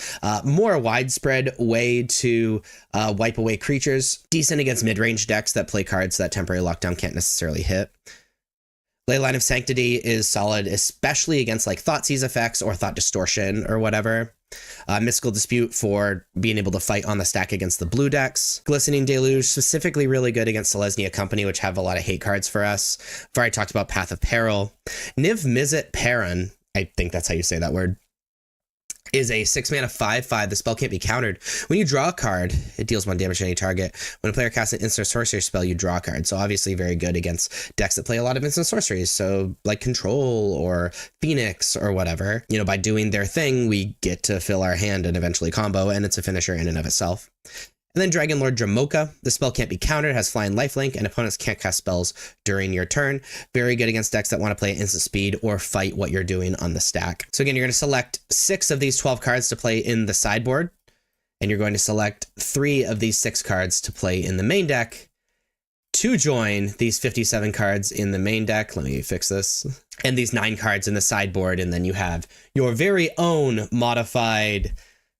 more widespread way to wipe away creatures. Decent against mid-range decks that play cards that Temporary Lockdown can't necessarily hit. Leyline of Sanctity is solid, especially against like Thoughtseize effects or Thought Distortion or whatever. Mystical Dispute for being able to fight on the stack against the blue decks. Glistening Deluge, specifically really good against Selesnya Company, which have a lot of hate cards for us. I've already talked about Path of Peril. Niv Mizzet Perrin, I think that's how you say that word, is a 6-mana 5/5. The spell can't be countered. When you draw a card, it deals 1 damage to any target. When a player casts an instant sorcery spell, you draw a card. So obviously very good against decks that play a lot of instant sorceries. So like Control or Phoenix or whatever. You know, by doing their thing, we get to fill our hand and eventually combo, and it's a finisher in and of itself. And then Dragon Lord Dramoka. The spell can't be countered, has flying lifelink, and opponents can't cast spells during your turn. Very good against decks that want to play at instant speed or fight what you're doing on the stack. So again, you're going to select 6 of these 12 cards to play in the sideboard, and you're going to select 3 of these 6 cards to play in the main deck to join these 57 cards in the main deck. Let me fix this. And these 9 cards in the sideboard, and then you have your very own modified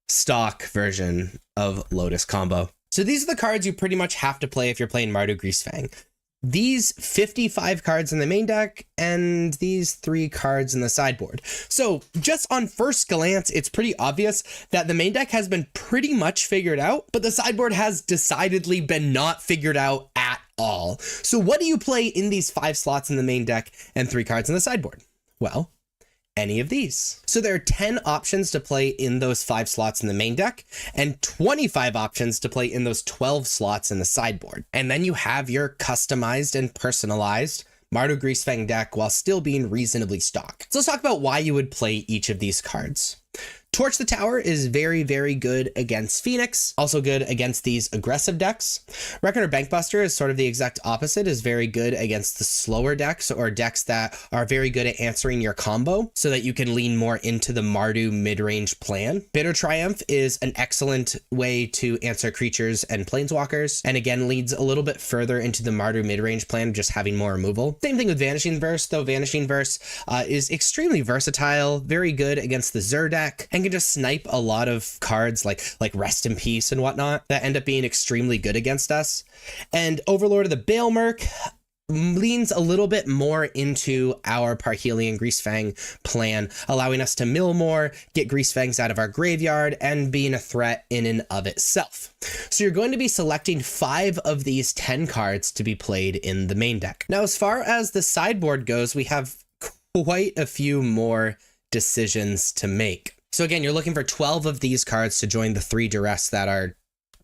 stock version of Lotus Combo. So these are the cards you pretty much have to play if you're playing Mardu Greasefang. These 55 cards in the main deck and these 3 cards in the sideboard. So just on first glance, it's pretty obvious that the main deck has been pretty much figured out, but the sideboard has decidedly been not figured out at all. So what do you play in these 5 slots in the main deck and 3 cards in the sideboard? Well, any of these. So there are 10 options to play in those 5 slots in the main deck and 25 options to play in those 12 slots in the sideboard. And then you have your customized and personalized Mardu Greasefang deck while still being reasonably stock. So let's talk about why you would play each of these cards. Torch the Tower is very, very good against Phoenix, also good against these aggressive decks. Reckoner Bankbuster is sort of the exact opposite, is very good against the slower decks or decks that are very good at answering your combo so that you can lean more into the Mardu mid-range plan. Bitter Triumph is an excellent way to answer creatures and planeswalkers, and again leads a little bit further into the Mardu mid-range plan, just having more removal. Same thing with Vanishing Verse, though Vanishing Verse is extremely versatile, very good against the Zur deck, and can just snipe a lot of cards like Rest in Peace and whatnot that end up being extremely good against us. And Overlord of the Baelmerk leans a little bit more into our Parhelion Greasefang plan, allowing us to mill more, get Greasefangs out of our graveyard, and being a threat in and of itself. So you're going to be selecting 5 of these 10 cards to be played in the main deck. Now, as far as the sideboard goes, we have quite a few more decisions to make. So again, you're looking for 12 of these cards to join the 3 duress that are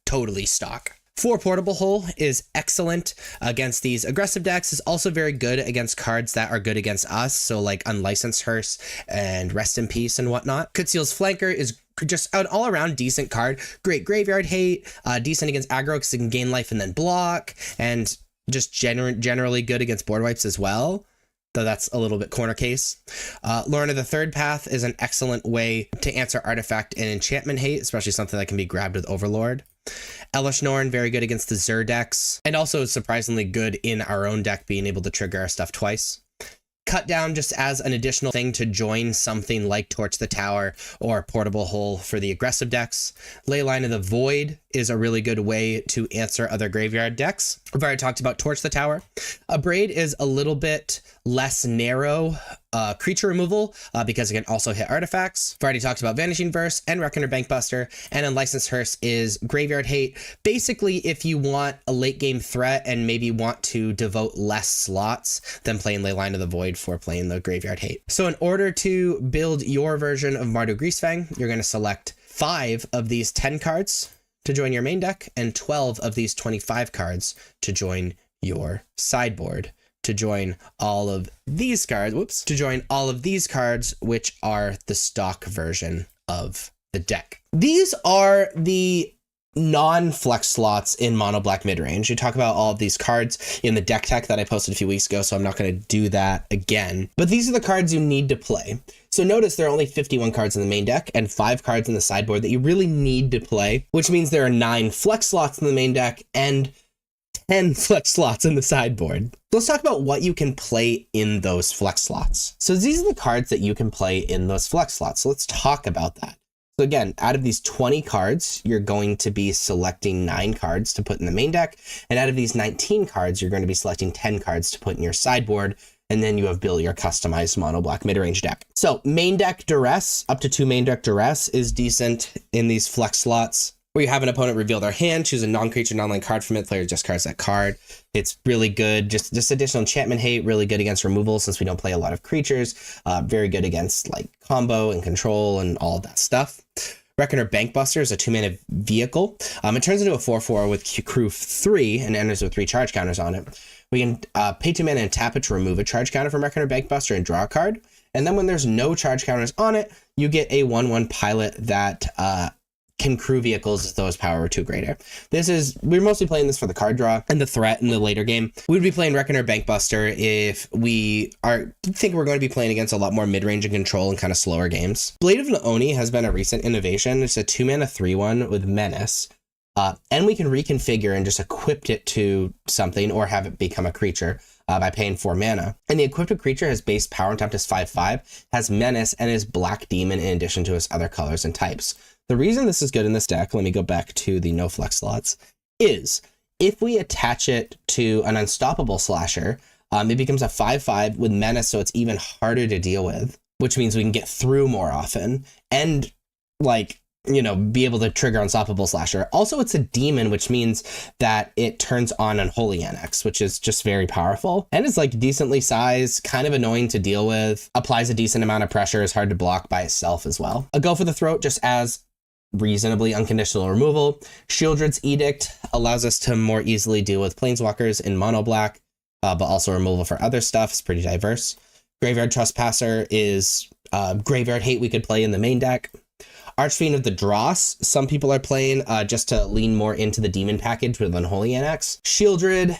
totally stock. 4 Portable Hole is excellent against these aggressive decks. Is also very good against cards that are good against us. So like Unlicensed Hearse and Rest in Peace and whatnot. Kutziel's Flanker is just an all-around decent card. Great graveyard hate, decent against aggro because it can gain life and then block, and just generally good against board wipes as well, though that's a little bit corner case. Lorna the Third Path is an excellent way to answer artifact and enchantment hate, especially something that can be grabbed with Overlord. Elesh Norn, very good against the Zur decks, and also surprisingly good in our own deck, being able to trigger our stuff twice. Cut Down just as an additional thing to join something like Torch the Tower or Portable Hole for the aggressive decks. Leyline of the Void is a really good way to answer other graveyard decks. I've already talked about Torch the Tower. Abrade is a little bit less narrow creature removal because it can also hit artifacts. I've already talked about Vanishing Verse and Reckoner Bankbuster. And Unlicensed Hearse is Graveyard Hate. Basically, if you want a late game threat and maybe want to devote less slots than playing Leyline of the Void for playing the Graveyard Hate. So in order to build your version of Mardu Greasefang, you're going to select 5 of these 10 cards to join your main deck and 12 of these 25 cards to join your sideboard. To join all of these cards, which are the stock version of the deck. These are the non-flex slots in mono black midrange. You talk about all of these cards in the deck tech that I posted a few weeks ago, so I'm not going to do that again. But these are the cards you need to play. So notice there are only 51 cards in the main deck and 5 cards in the sideboard that you really need to play, which means there are 9 flex slots in the main deck and 10 flex slots in the sideboard. Let's talk about what you can play in those flex slots. So these are the cards that you can play in those flex slots. So let's talk about that. So again, out of these 20 cards, you're going to be selecting 9 cards to put in the main deck. And out of these 19 cards, you're going to be selecting 10 cards to put in your sideboard. And then you have built your customized mono black midrange deck. So main deck Duress, up to 2 main deck Duress is decent in these flex slots. Where you have an opponent reveal their hand, choose a non-creature, non-land card from it, player discards that card. It's really good. Just additional enchantment hate, really good against removal since we don't play a lot of creatures. Very good against like combo and control and all of that stuff. Reckoner Bankbuster is a 2-mana vehicle. It turns into a 4/4 with crew 3 and enters with 3 charge counters on it. We can pay 2 mana and tap it to remove a charge counter from Reckoner Bankbuster and draw a card. And then when there's no charge counters on it, you get a 1/1 pilot that can crew vehicles as though its power were 2 greater. We're mostly playing this for the card draw and the threat in the later game. We would be playing Reckoner Bankbuster if we think we're going to be playing against a lot more mid-range and control and kind of slower games. Blade of Naoni has been a recent innovation. It's a 2-mana 3/1 with Menace. And we can reconfigure and just equip it to something or have it become a creature by paying 4 mana. And the equipped creature has base power and toughness 5/5, has Menace, and is Black Demon in addition to its other colors and types. The reason this is good in this deck, let me go back to the no flex slots, is if we attach it to an unstoppable slasher, it becomes a 5/5 with Menace, so it's even harder to deal with, which means we can get through more often and be able to trigger unstoppable slasher. Also, it's a demon, which means that it turns on Unholy Annex, which is just very powerful. And it's like decently sized, kind of annoying to deal with, applies a decent amount of pressure, is hard to block by itself as well. A Go for the Throat just as reasonably unconditional removal. Shieldred's Edict allows us to more easily deal with planeswalkers in mono black, but also removal for other stuff. It's pretty diverse. Graveyard Trespasser is Graveyard Hate we could play in the main deck. Archfiend of the Dross, some people are playing just to lean more into the demon package with Unholy Annex. Shieldred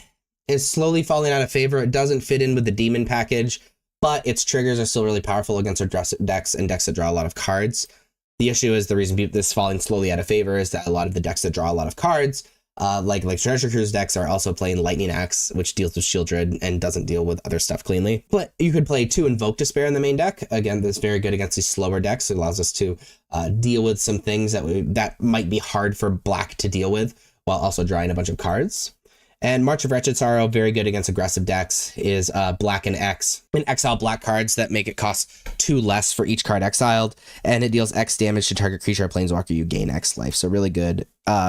is slowly falling out of favor. It doesn't fit in with the demon package, but its triggers are still really powerful against our decks and decks that draw a lot of cards. The issue is the reason this is falling slowly out of favor is that a lot of the decks that draw a lot of cards, like Treasure Cruise decks, are also playing Lightning Axe, which deals with Shieldred and doesn't deal with other stuff cleanly. But you could play 2 Invoke Despair in the main deck. Again, that's very good against these slower decks. It allows us to deal with some things that might be hard for black to deal with while also drawing a bunch of cards. And March of Wretched Sorrow, very good against aggressive decks, is black and X. And exile black cards that make it cost 2 less for each card exiled. And it deals X damage to target creature or planeswalker, you gain X life. So really good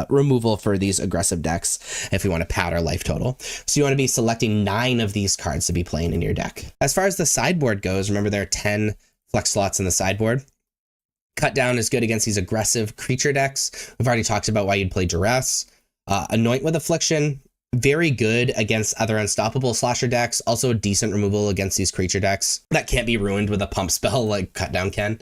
removal for these aggressive decks if we want to pad our life total. So you want to be selecting 9 of these cards to be playing in your deck. As far as the sideboard goes, remember there are 10 flex slots in the sideboard. Cut Down is good against these aggressive creature decks. We've already talked about why you'd play Duress. Anoint with Affliction, very good against other unstoppable slasher decks. Also a decent removal against these creature decks that can't be ruined with a pump spell like Cut Down can.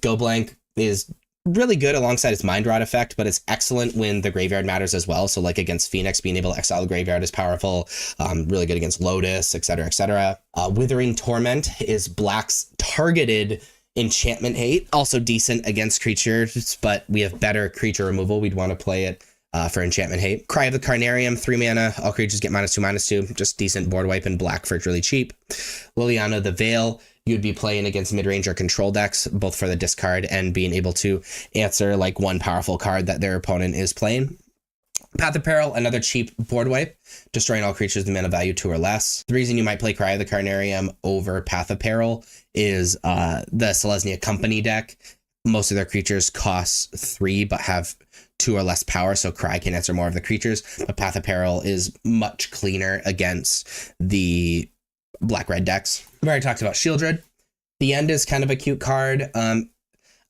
Go Blank is really good alongside its Mind Rot effect, but it's excellent when the graveyard matters as well. So like against Phoenix, being able to exile the graveyard is powerful. Really good against Lotus, etc., etc. Withering Torment is black's targeted enchantment hate. Also decent against creatures, but we have better creature removal. We'd want to play it for enchantment hate. Cry of the Carnarium, 3 mana. All creatures get -2/-2. Just decent board wipe in black for it's really cheap. Liliana the Veil, you'd be playing against mid-range or control decks, both for the discard and being able to answer like one powerful card that their opponent is playing. Path of Peril, another cheap board wipe, destroying all creatures with mana value 2 or less. The reason you might play Cry of the Carnarium over Path of Peril is the Selesnya Company deck. Most of their creatures cost 3 but have 2 or less power, so Cry can answer more of the creatures, but Path of Peril is much cleaner against the black-red decks. We already talked about Shieldred. The End is kind of a cute card.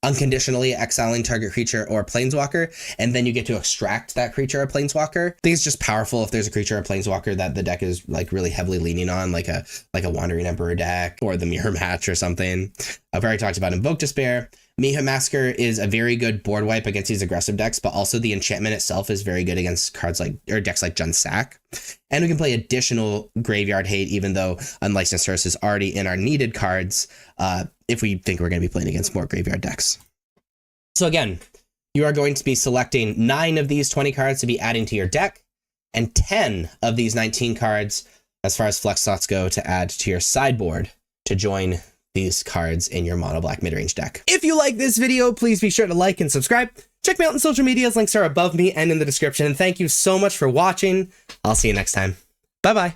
Unconditionally exiling target creature or planeswalker, and then you get to extract that creature or planeswalker. I think it's just powerful if there's a creature or planeswalker that the deck is like really heavily leaning on, like a Wandering Emperor deck or the Mirror Match or something. I've already talked about Invoke Despair. Mayhem Massacre is a very good board wipe against these aggressive decks, but also the enchantment itself is very good against cards like, or decks like Jund Sack. And we can play additional Graveyard Hate, even though Unlicensed Source is already in our needed cards, if we think we're going to be playing against more graveyard decks. So again, you are going to be selecting 9 of these 20 cards to be adding to your deck, and 10 of these 19 cards, as far as flex slots go, to add to your sideboard to join these cards in your mono black midrange deck. If you like this video, please be sure to like and subscribe. Check me out on social medias. Links are above me and in the description. And thank you so much for watching. I'll see you next time. Bye-bye.